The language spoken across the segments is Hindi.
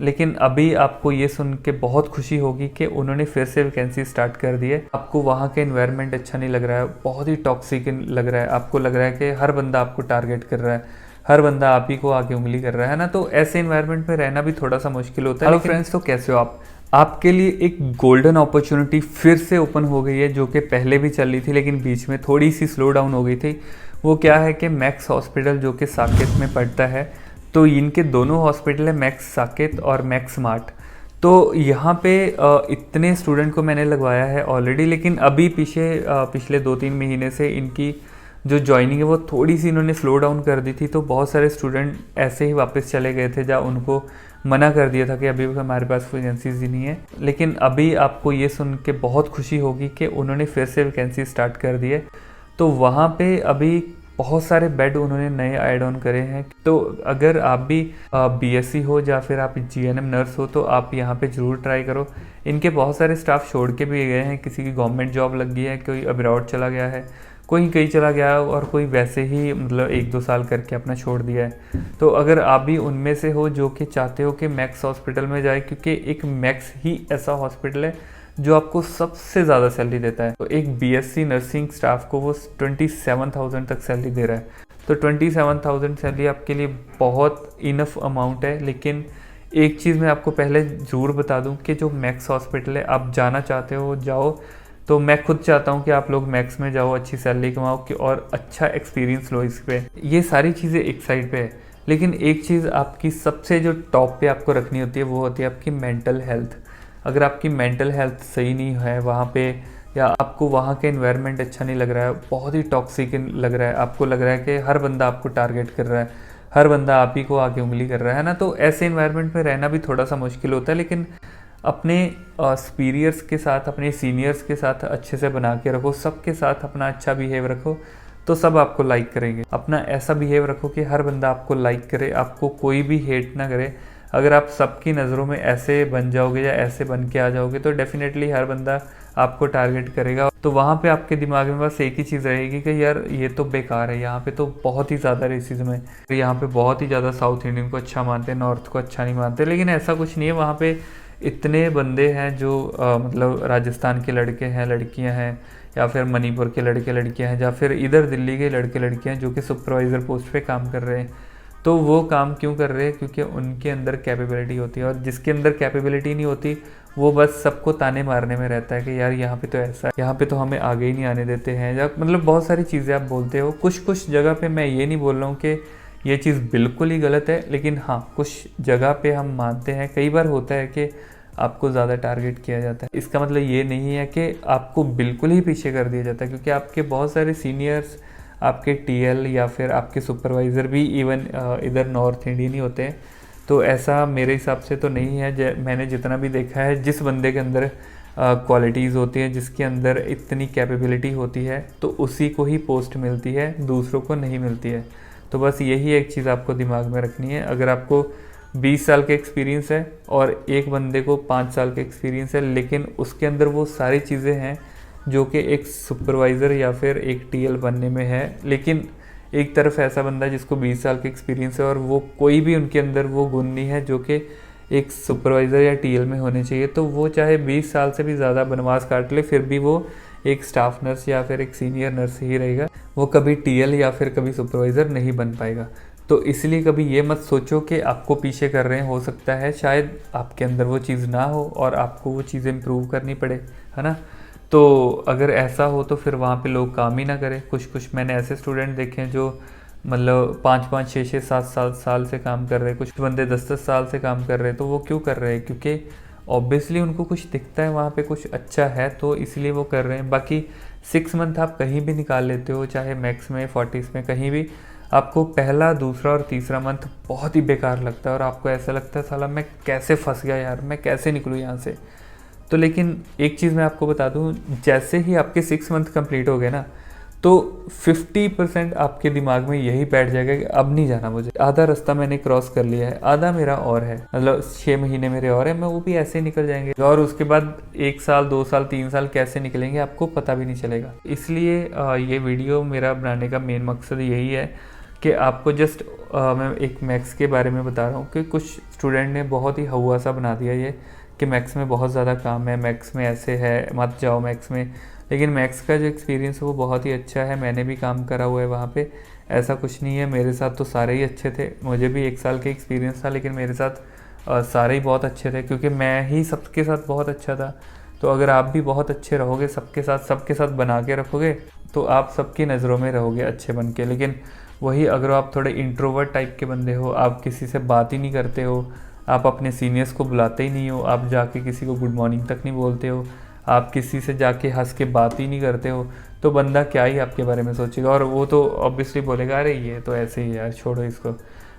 लेकिन अभी आपको ये सुन के बहुत खुशी होगी कि उन्होंने फिर से वैकेंसी स्टार्ट कर दी है। आपको वहाँ का एनवायरनमेंट अच्छा नहीं लग रहा है, बहुत ही टॉक्सिक लग रहा है, आपको लग रहा है कि हर बंदा आपको टारगेट कर रहा है, हर बंदा आप ही को आगे उंगली कर रहा है ना। तो ऐसे एनवायरनमेंट में रहना भी थोड़ा सा मुश्किल होता है। हेलो फ्रेंड्स, तो कैसे हो आप? आपके लिए एक गोल्डन अपॉर्चुनिटी फिर से ओपन हो गई है, जो कि पहले भी चल रही थी लेकिन बीच में थोड़ी सी स्लो डाउन हो गई थी। वो क्या है कि मैक्स हॉस्पिटल जो कि साकेत में पड़ता है, तो इनके दोनों हॉस्पिटल है, मैक्स साकेत और मैक्स स्मार्ट। तो यहाँ पे इतने स्टूडेंट को मैंने लगवाया है ऑलरेडी, लेकिन अभी पिछले 2-3 महीने से इनकी जो ज्वाइनिंग है वो थोड़ी सी इन्होंने स्लो डाउन कर दी थी। तो बहुत सारे स्टूडेंट ऐसे ही वापस चले गए थे, जहाँ उनको मना कर दिया था कि अभी हमारे पास कोई वैकेंसीज ही नहीं है। लेकिन अभी आपको ये सुन के बहुत खुशी होगी कि उन्होंने फिर से वैकेंसी स्टार्ट कर दी है। तो वहाँ पे अभी बहुत सारे बेड उन्होंने नए ऐड ऑन करे हैं। तो अगर आप भी बीएससी हो या फिर आप जीएनएम नर्स हो तो आप यहाँ पे ज़रूर ट्राई करो। इनके बहुत सारे स्टाफ छोड़ के भी गए हैं, किसी की गवर्नमेंट जॉब लग गई है, कोई अब्रॉड चला गया है, कोई कहीं चला गया और कोई वैसे ही मतलब 1-2 साल करके अपना छोड़ दिया है। तो अगर आप भी उनमें से हो जो कि चाहते हो कि मैक्स हॉस्पिटल में जाए, क्योंकि एक मैक्स ही ऐसा हॉस्पिटल है जो आपको सबसे ज़्यादा सैलरी देता है। तो एक बीएससी नर्सिंग स्टाफ को वो 27,000 तक सैलरी दे रहा है। तो 27,000 सैलरी आपके लिए बहुत इनफ अमाउंट है। लेकिन एक चीज़ मैं आपको पहले ज़रूर बता दूं कि जो मैक्स हॉस्पिटल है, आप जाना चाहते हो जाओ। तो मैं खुद चाहता हूं कि आप लोग मैक्स में जाओ, अच्छी सैलरी कमाओ कि और अच्छा एक्सपीरियंस लो इस पे। ये सारी चीज़ें एक साइड पे है, लेकिन एक चीज़ आपकी सबसे जो टॉप पे आपको रखनी होती है वो होती है आपकी मेंटल हेल्थ। अगर आपकी मेंटल हेल्थ सही नहीं है वहाँ पे, या आपको वहाँ का एनवायरनमेंट अच्छा नहीं लग रहा है, बहुत ही टॉक्सिक लग रहा है, आपको लग रहा है कि हर बंदा आपको टारगेट कर रहा है, हर बंदा आप ही को आगे उंगली कर रहा है ना। तो ऐसे एनवायरनमेंट में रहना भी थोड़ा सा मुश्किल होता है। लेकिन अपने सुपीरियर्स के साथ, अपने सीनियर्स के साथ अच्छे से बना के रखो, सबके साथ अपना अच्छा बिहेव रखो, तो सब आपको लाइक करेंगे। अपना ऐसा बिहेव रखो कि हर बंदा आपको लाइक करे, आपको कोई भी हेट ना करे। अगर आप सबकी नज़रों में ऐसे बन जाओगे या ऐसे बन के आ जाओगे तो डेफिनेटली हर बंदा आपको टारगेट करेगा। तो वहाँ पे आपके दिमाग में बस एक ही चीज़ रहेगी कि यार ये तो बेकार है, यहाँ पे तो बहुत ही ज़्यादा रेसिज्म है, यहाँ पे बहुत ही ज़्यादा साउथ इंडियन को अच्छा मानते हैं, नॉर्थ को अच्छा नहीं मानते। लेकिन ऐसा कुछ नहीं है। वहाँ पे इतने बंदे हैं जो मतलब राजस्थान के लड़के हैं, लड़कियाँ हैं, या फिर मणिपुर के लड़के लड़कियाँ हैं, या फिर इधर दिल्ली के लड़के लड़कियाँ हैं जो कि सुपरवाइज़र पोस्ट पे काम कर रहे हैं। तो वो काम क्यों कर रहे हैं? क्योंकि उनके अंदर कैपेबिलिटी होती है, और जिसके अंदर कैपेबिलिटी नहीं होती वो बस सबको ताने मारने में रहता है कि यार यहाँ पे तो ऐसा है, यहाँ पे तो हमें आगे ही नहीं आने देते हैं, या मतलब बहुत सारी चीज़ें आप बोलते हो। कुछ जगह पे मैं ये नहीं बोल रहा हूँ कि ये चीज़ बिल्कुल ही गलत है, लेकिन हाँ कुछ जगह पे हम मानते हैं। कई बार होता है कि आपको ज़्यादा टारगेट किया जाता है। इसका मतलब ये नहीं है कि आपको बिल्कुल ही पीछे कर दिया जाता है, क्योंकि आपके बहुत सारे सीनियर्स, आपके टीएल या फिर आपके सुपरवाइज़र भी इवन इधर नॉर्थ इंडियन ही होते हैं। तो ऐसा मेरे हिसाब से तो नहीं है। मैंने जितना भी देखा है, जिस बंदे के अंदर क्वालिटीज़ होती हैं, जिसके अंदर इतनी कैपेबिलिटी होती है, तो उसी को ही पोस्ट मिलती है, दूसरों को नहीं मिलती है। तो बस यही एक चीज़ आपको दिमाग में रखनी है। अगर आपको 20 साल का एक्सपीरियंस है और एक बंदे को 5 साल का एक्सपीरियंस है, लेकिन उसके अंदर वो सारी चीज़ें हैं जो कि एक सुपरवाइज़र या फिर एक टीएल बनने में है, लेकिन एक तरफ ऐसा बंदा है जिसको 20 साल का एक्सपीरियंस है और वो कोई भी उनके अंदर वो गुण नहीं है जो कि एक सुपरवाइज़र या टीएल में होने चाहिए, तो वो चाहे 20 साल से भी ज़्यादा बनवास काट ले, फिर भी वो एक स्टाफ नर्स या फिर एक सीनियर नर्स ही रहेगा। वो कभी टीएल या फिर कभी सुपरवाइज़र नहीं बन पाएगा। तो इसलिए कभी ये मत सोचो कि आपको पीछे कर रहे हैं। हो सकता है शायद आपके अंदर वो चीज़ ना हो और आपको वो चीज़ें इम्प्रूव करनी पड़े, है ना। तो अगर ऐसा हो तो फिर वहाँ पे लोग काम ही ना करें। कुछ मैंने ऐसे स्टूडेंट देखे हैं जो मतलब 5-5, 6-6, 7-7 साल से काम कर रहे हैं, कुछ बंदे 10-10 साल से काम कर रहे हैं। तो वो क्यों कर रहे हैं? क्योंकि ऑब्वियसली उनको कुछ दिखता है वहाँ पे कुछ अच्छा है, तो इसलिए वो कर रहे हैं। बाकी 6 मंथ आप कहीं भी निकाल लेते हो, चाहे मैक्स में, फोर्टिस में, कहीं भी आपको पहला, दूसरा और तीसरा मंथ बहुत ही बेकार लगता है और आपको ऐसा लगता है साला मैं कैसे फंस गया यार, मैं कैसे निकलूँ यहाँ से। तो लेकिन एक चीज़ मैं आपको बता दूँ, जैसे ही आपके 6 मंथ कंप्लीट हो गए ना, तो 50% आपके दिमाग में यही बैठ जाएगा कि अब नहीं जाना मुझे, आधा रास्ता मैंने क्रॉस कर लिया है, आधा मेरा और है, मतलब 6 महीने मेरे और है, मैं वो भी ऐसे ही निकल जाएंगे। और उसके बाद 1 साल, 2 साल, 3 साल कैसे निकलेंगे आपको पता भी नहीं चलेगा। इसलिए ये वीडियो मेरा बनाने का मेन मकसद यही है कि आपको जस्ट मैं एक मैथ्स के बारे में बता रहा हूँ कि कुछ स्टूडेंट ने बहुत ही हवा सा बना दिया ये कि मैथ्स में बहुत ज़्यादा काम है, मैथ्स में ऐसे है, मत जाओ मैथ्स में। लेकिन मैथ्स का जो एक्सपीरियंस है वो बहुत ही अच्छा है, मैंने भी काम करा हुआ है वहाँ पे। ऐसा कुछ नहीं है, मेरे साथ तो सारे ही अच्छे थे, मुझे भी 1 साल का एक्सपीरियंस था, लेकिन मेरे साथ सारे ही बहुत अच्छे थे क्योंकि मैं ही सबके साथ बहुत अच्छा था। तो अगर आप भी बहुत अच्छे रहोगे, सबके साथ बना के रखोगे, तो आप सबकी नज़रों में रहोगे अच्छे बन के। लेकिन वही अगर आप थोड़े इंट्रोवर्ट टाइप के बंदे हो, आप किसी से बात ही नहीं करते हो, आप अपने सीनियर्स को बुलाते ही नहीं हो, आप जाके किसी को गुड मॉर्निंग तक नहीं बोलते हो, आप किसी से जाके हंस के बात ही नहीं करते हो, तो बंदा क्या ही आपके बारे में सोचेगा। और वो तो ऑब्वियसली बोलेगा अरे ये तो ऐसे ही यार, छोड़ो इसको।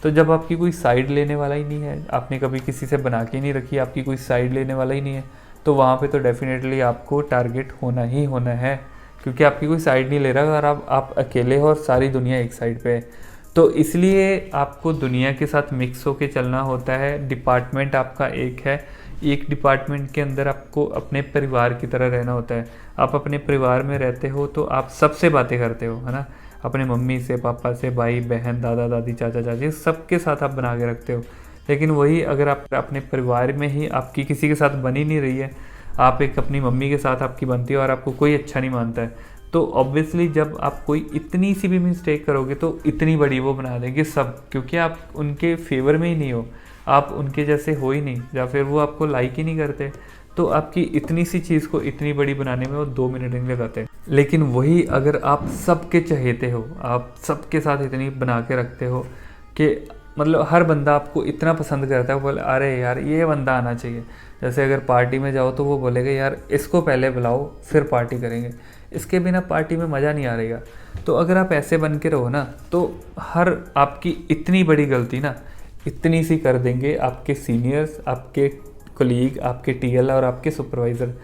तो जब आपकी कोई साइड लेने वाला ही नहीं है, आपने कभी किसी से बना के नहीं रखी, आपकी कोई साइड लेने वाला ही नहीं है, तो वहाँ पे तो डेफिनेटली आपको टारगेट होना ही होना है, क्योंकि आपकी कोई साइड नहीं ले रहा और आप अकेले हो और सारी दुनिया एक साइड पे है। तो इसलिए आपको दुनिया के साथ मिक्स होके चलना होता है। डिपार्टमेंट आपका एक है, एक डिपार्टमेंट के अंदर आपको अपने परिवार की तरह रहना होता है। आप अपने परिवार में रहते हो तो आप सबसे बातें करते हो, है ना, अपने मम्मी से, पापा से, भाई बहन, दादा दादी, चाचा चाची, सबके साथ आप बना के रखते हो। लेकिन वही अगर आप अपने परिवार में ही आपकी किसी के साथ बनी नहीं रही है, आप एक अपनी मम्मी के साथ आपकी बनती है और आपको कोई अच्छा नहीं मानता है, तो ऑब्वियसली जब आप कोई इतनी सी भी मिस्टेक करोगे तो इतनी बड़ी वो बना देंगे सब, क्योंकि आप उनके फेवर में ही नहीं हो, आप उनके जैसे हो ही नहीं, या फिर वो आपको लाइक ही नहीं करते। तो आपकी इतनी सी चीज़ को इतनी बड़ी बनाने में वो 2 मिनट नहीं लगाते। लेकिन वही अगर आप सबके चहेते हो, आप सबके साथ इतनी बना के रखते हो कि मतलब हर बंदा आपको इतना पसंद करता है, बोले अरे यार ये बंदा आना चाहिए। जैसे अगर पार्टी में जाओ तो वो बोलेगा यार इसको पहले बुलाओ फिर पार्टी करेंगे, इसके बिना पार्टी में मज़ा नहीं आ रहेगा। तो अगर आप ऐसे बन के रहो ना, तो हर आपकी इतनी बड़ी गलती ना इतनी सी कर देंगे आपके सीनियर्स, आपके कलीग, आपके टीएल और आपके सुपरवाइज़र।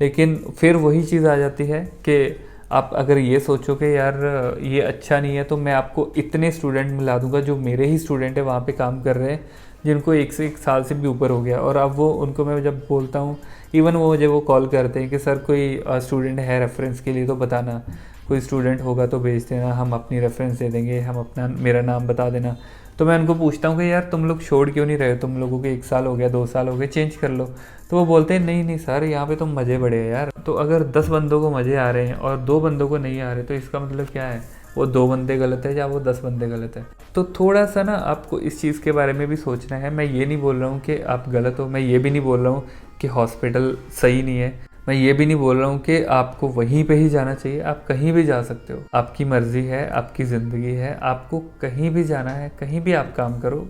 लेकिन फिर वही चीज़ आ जाती है कि आप अगर ये सोचो कि यार ये अच्छा नहीं है, तो मैं आपको इतने स्टूडेंट मिला दूंगा जो मेरे ही स्टूडेंट है, वहाँ पे काम कर रहे हैं, जिनको 1 से 1 साल से भी ऊपर हो गया। और अब वो उनको मैं जब बोलता हूँ, इवन वो मुझे वो कॉल करते हैं कि सर कोई स्टूडेंट है रेफरेंस के लिए तो बताना, कोई स्टूडेंट होगा तो भेज देना, हम अपनी रेफरेंस दे देंगे, हम अपना मेरा नाम बता देना। तो मैं उनको पूछता हूँ कि यार तुम लोग छोड़ क्यों नहीं रहे हो, तुम लोगों के 1 साल हो गया, 2 साल हो गए, चेंज कर लो। तो वो बोलते हैं नहीं नहीं सर, यहाँ पे तुम मज़े बड़े हैं यार। तो अगर 10 बंदों को मज़े आ रहे हैं और 2 बंदों को नहीं आ रहे, तो इसका मतलब क्या है, वो 2 बंदे गलत है या वो 10 बंदे गलत है। तो थोड़ा सा ना आपको इस चीज़ के बारे में भी सोचना है। मैं ये नहीं बोल रहा हूँ कि आप गलत हो, मैं ये भी नहीं बोल रहा हूँ कि हॉस्पिटल सही नहीं है, मैं ये भी नहीं बोल रहा हूँ कि आपको वहीं पे ही जाना चाहिए, आप कहीं भी जा सकते हो, आपकी मर्ज़ी है, आपकी ज़िंदगी है, आपको कहीं भी जाना है, कहीं भी आप काम करो।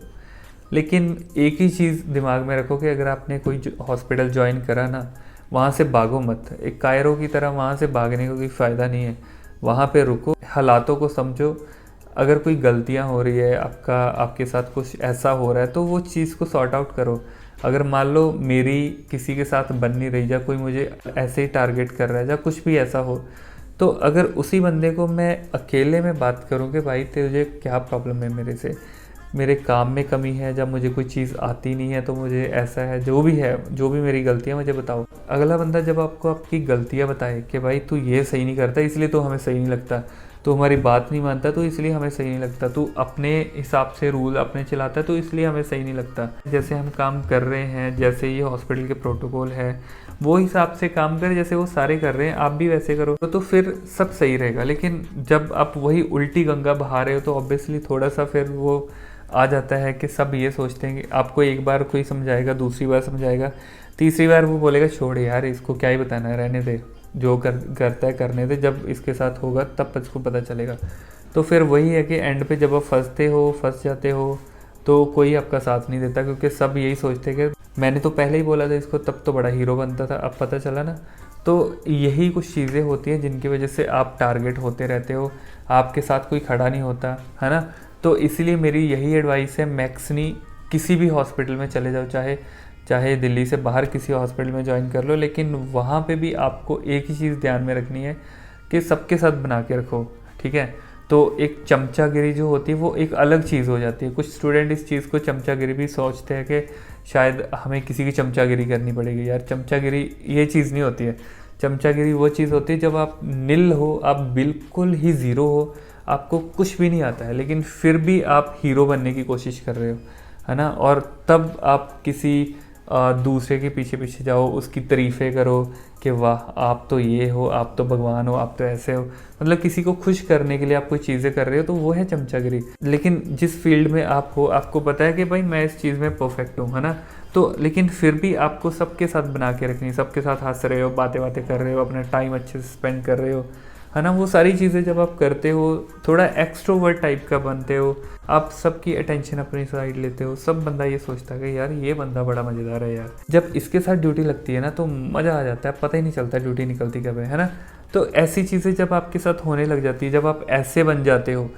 लेकिन एक ही चीज़ दिमाग में रखो कि अगर आपने कोई हॉस्पिटल ज्वाइन करा ना, वहाँ से भागो मत। एक कायरो की तरह वहाँ से भागने का कोई फ़ायदा नहीं है, वहाँ पे रुको, हालातों को समझो। अगर कोई गलतियाँ हो रही है, आपके साथ कुछ ऐसा हो रहा है, तो वो चीज़ को सॉर्ट आउट करो। अगर मान लो मेरी किसी के साथ बन नहीं रही, या कोई मुझे ऐसे ही टारगेट कर रहा है, या कुछ भी ऐसा हो, तो अगर उसी बंदे को मैं अकेले में बात करूँ कि भाई तुझे क्या प्रॉब्लम है मेरे से, मेरे काम में कमी है, जब मुझे कोई चीज़ आती नहीं है तो मुझे ऐसा है, जो भी है, जो भी मेरी गलतियाँ मुझे बताओ। अगला बंदा जब आपको आपकी गलतियाँ बताए कि भाई तू ये सही नहीं करता इसलिए तो हमें सही नहीं लगता, तो हमारी बात नहीं मानता तो इसलिए हमें सही नहीं लगता, तू अपने हिसाब से रूल अपने चलाता है तो इसलिए हमें सही नहीं लगता, जैसे हम काम कर रहे हैं, जैसे ये हॉस्पिटल के प्रोटोकॉल है वो हिसाब से काम कर, जैसे वो सारे कर रहे हैं आप भी वैसे करो, तो फिर सब सही रहेगा। लेकिन जब आप वही उल्टी गंगा बहा रहे हो तो ऑब्वियसली थोड़ा सा फिर वो आ जाता है कि सब ये सोचते हैं कि आपको एक बार कोई समझाएगा, दूसरी बार समझाएगा, तीसरी बार वो बोलेगा छोड़ यार इसको क्या ही बताना है, रहने दे, जो करता है करने दे, जब इसके साथ होगा तब इसको पता चलेगा। तो फिर वही है कि एंड पे जब आप फंस जाते हो तो कोई आपका साथ नहीं देता, क्योंकि सब यही सोचते हैं कि मैंने तो पहले ही बोला था इसको, तब तो बड़ा हीरो बनता था, अब पता चला ना। तो यही कुछ चीज़ें होती हैं जिनकी वजह से आप टारगेट होते रहते हो, आपके साथ कोई खड़ा नहीं होता है ना। तो इसीलिए मेरी यही एडवाइस है, मैक्सनी किसी भी हॉस्पिटल में चले जाओ, चाहे दिल्ली से बाहर किसी हॉस्पिटल में ज्वाइन कर लो, लेकिन वहाँ पे भी आपको एक ही चीज़ ध्यान में रखनी है कि सबके साथ बना के रखो, ठीक है। तो एक चमचागिरी जो होती है वो एक अलग चीज़ हो जाती है। कुछ स्टूडेंट इस चीज़ को चमचागिरी भी सोचते हैं कि शायद हमें किसी की चमचागिरी करनी पड़ेगी। यार चमचागिरी ये चीज़ नहीं होती है। चमचागिरी वो चीज़ होती है जब आप निल हो, आप बिल्कुल ही ज़ीरो हो, आपको कुछ भी नहीं आता है, लेकिन फिर भी आप हीरो बनने की कोशिश कर रहे हो, है ना। और तब आप किसी दूसरे के पीछे पीछे जाओ, उसकी तारीफ़ें करो कि वाह आप तो ये हो, आप तो भगवान हो, आप तो ऐसे हो। मतलब किसी को खुश करने के लिए आप कोई चीज़ें कर रहे हो, तो वो है चमचागिरी। लेकिन जिस फील्ड में आप हो, आपको पता है कि भाई मैं इस चीज़ में परफेक्ट हूँ, है ना। तो लेकिन फिर भी आपको सबके साथ बना के रखनी, सबके साथ हंस रहे हो, बातें बातें कर रहे हो, अपना टाइम अच्छे से स्पेंड कर रहे हो, है ना। वो सारी चीज़ें जब आप करते हो, थोड़ा एक्सट्रोवर्ट टाइप का बनते हो, आप सबकी अटेंशन अपनी साइड लेते हो, सब बंदा ये सोचता है कि यार ये बंदा बड़ा मज़ेदार है यार। जब इसके साथ ड्यूटी लगती है ना तो मज़ा आ जाता है, पता ही नहीं चलता ड्यूटी निकलती कब है ना। तो ऐसी चीज़ें जब आपके साथ होने लग जाती है, जब आप ऐसे बन जाते हो,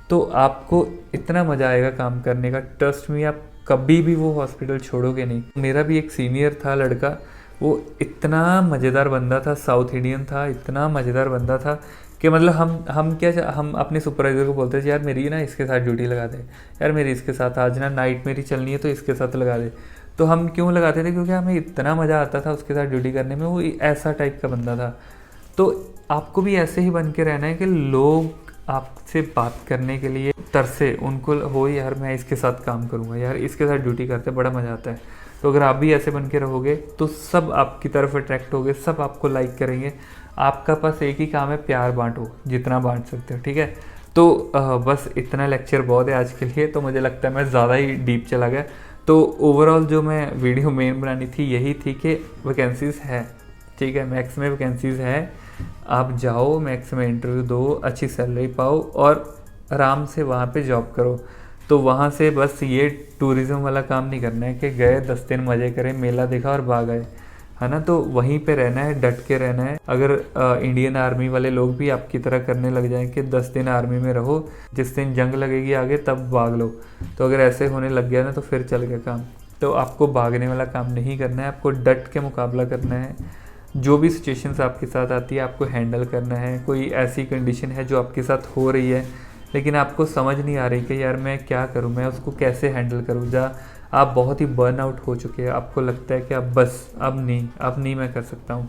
तो आपको इतना मज़ा आएगा काम करने का, ट्रस्ट मी, आप कभी भी वो हॉस्पिटल छोड़ोगे नहीं। मेरा भी एक सीनियर था लड़का, वो इतना मज़ेदार बंदा था, साउथ इंडियन था, इतना मज़ेदार बंदा था कि मतलब हम अपने सुपरवाइज़र को बोलते थे यार मेरी ना इसके साथ ड्यूटी लगा दे, यार मेरी इसके साथ आज ना नाइट मेरी चलनी है तो इसके साथ लगा दे। तो हम क्यों लगाते थे, क्योंकि हमें इतना मज़ा आता था उसके साथ ड्यूटी करने में, वो ऐसा टाइप का बंदा था। तो आपको भी ऐसे ही बन के रहना है कि लोग आपसे बात करने के लिए तरसे, उनको हो यार मैं इसके साथ काम करूँगा, यार इसके साथ ड्यूटी करते बड़ा मज़ा आता है। तो अगर आप भी ऐसे बन के रहोगे तो सब आपकी तरफ अट्रैक्ट होगे, सब आपको लाइक करेंगे। आपका पास एक ही काम है, प्यार बांटो जितना बांट सकते हो, ठीक है। तो बस इतना लेक्चर बहुत है आज के लिए। तो मुझे लगता है मैं ज़्यादा ही डीप चला गया। तो ओवरऑल जो मैं वीडियो मेन बनानी थी यही थी कि वैकेंसीज़ है, ठीक है, मैक्स में वैकेंसीज़ है, आप जाओ, मैक्स में इंटरव्यू दो, अच्छी सैलरी पाओ और आराम से वहाँ पे जॉब करो। तो वहाँ से बस ये टूरिज़्म वाला काम नहीं करना है कि गए 10 दिन मज़े करें, मेला देखा और भाग आए, है ना। तो वहीं पे रहना है, डट के रहना है। अगर इंडियन आर्मी वाले लोग भी आपकी तरह करने लग जाएं कि 10 दिन आर्मी में रहो, जिस दिन जंग लगेगी आगे तब भाग लो, तो अगर ऐसे होने लग गया ना तो फिर चल गया काम। तो आपको भागने वाला काम नहीं करना है, आपको डट के मुकाबला करना है। जो भी सिचुएशंस आपके साथ आती है आपको हैंडल करना है। कोई ऐसी कंडीशन है जो आपके साथ हो रही है लेकिन आपको समझ नहीं आ रही कि यार मैं क्या करूं, मैं उसको कैसे हैंडल करूं, जहाँ आप बहुत ही बर्न आउट हो चुके हैं, आपको लगता है कि अब बस अब नहीं मैं कर सकता हूं,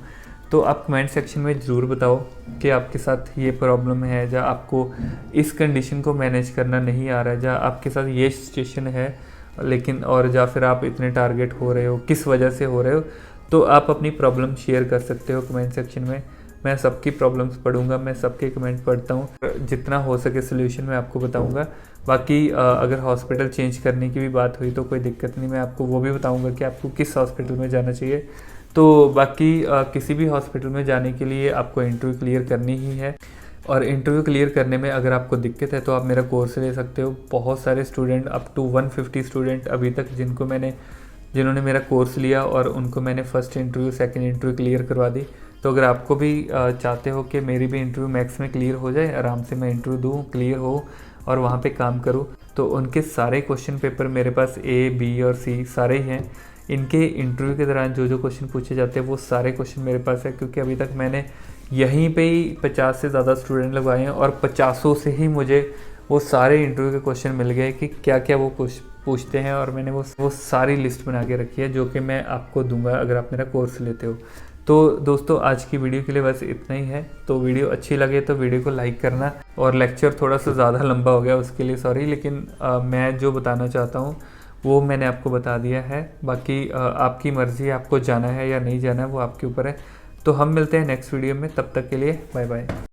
तो आप कमेंट सेक्शन में ज़रूर बताओ कि आपके साथ ये प्रॉब्लम है, जहाँ आपको इस कंडीशन को मैनेज करना नहीं आ रहा है, जहाँ आपके साथ ये सिचुएशन है लेकिन, और या फिर आप इतने टारगेट हो रहे हो, किस वजह से हो रहे हो। तो आप अपनी प्रॉब्लम शेयर कर सकते हो कमेंट सेक्शन में। मैं सबकी प्रॉब्लम्स पढ़ूंगा, मैं सबके कमेंट पढ़ता हूँ, जितना हो सके सोल्यूशन मैं आपको बताऊंगा। बाकी अगर हॉस्पिटल चेंज करने की भी बात हुई तो कोई दिक्कत नहीं, मैं आपको वो भी बताऊंगा कि आपको किस हॉस्पिटल में जाना चाहिए। तो बाकी किसी भी हॉस्पिटल में जाने के लिए आपको इंटरव्यू क्लियर करनी ही है, और इंटरव्यू क्लियर करने में अगर आपको दिक्कत है तो आप मेरा कोर्स ले सकते हो। बहुत सारे स्टूडेंट, अप टू 150 स्टूडेंट अभी तक जिन्होंने मेरा कोर्स लिया और उनको मैंने first interview second interview clear करवा दी। तो अगर आपको भी चाहते हो कि मेरी भी इंटरव्यू मैक्स में क्लियर हो जाए, आराम से मैं इंटरव्यू दूँ, क्लियर हो और वहाँ पे काम करूँ, तो उनके सारे क्वेश्चन पेपर मेरे पास A, B और C सारे ही हैं। इनके इंटरव्यू के दौरान जो जो क्वेश्चन पूछे जाते हैं वो सारे क्वेश्चन मेरे पास है, क्योंकि अभी तक मैंने यहीं पे ही 50 से ज़्यादा स्टूडेंट लगवाए हैं और 50 से ही मुझे वो सारे इंटरव्यू के क्वेश्चन मिल गए कि क्या क्या वो पूछते हैं, और मैंने वो सारी लिस्ट बना के रखी है जो कि मैं आपको दूंगा अगर आप मेरा कोर्स लेते हो। तो दोस्तों आज की वीडियो के लिए बस इतना ही है। तो वीडियो अच्छी लगे तो वीडियो को लाइक करना, और लेक्चर थोड़ा सा ज़्यादा लंबा हो गया उसके लिए सॉरी, लेकिन मैं जो बताना चाहता हूँ वो मैंने आपको बता दिया है। बाकी आपकी मर्ज़ी है, आपको जाना है या नहीं जाना है वो आपके ऊपर है। तो हम मिलते हैं नेक्स्ट वीडियो में, तब तक के लिए बाय बाय।